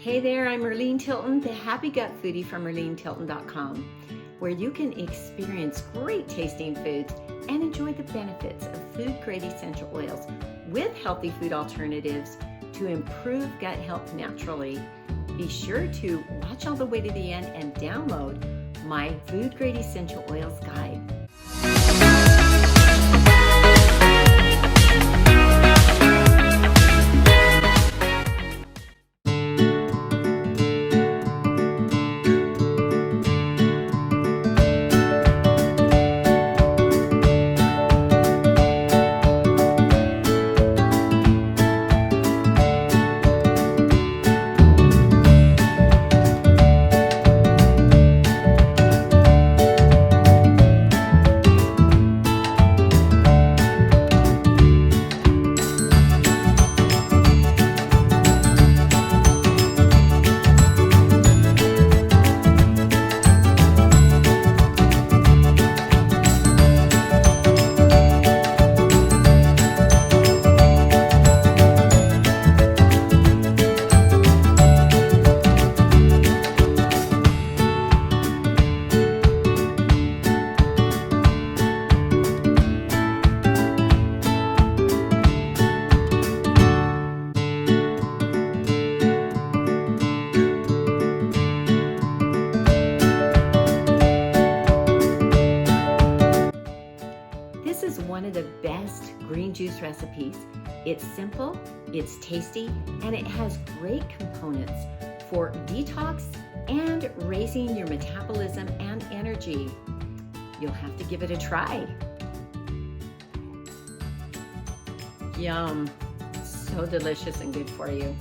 Hey there, I'm Merlene Tilton, the Happy Gut Foodie from MerleneTilton.com, where you can experience great tasting foods and enjoy the benefits of food-grade essential oils with healthy food alternatives to improve gut health naturally. Be sure to watch all the way to the end and download my food-grade essential oils guide. This is one of the best green juice recipes. It's simple, it's tasty, and it has great components for detox and raising your metabolism and energy. You'll have to give it a try. Yum, so delicious and good for you.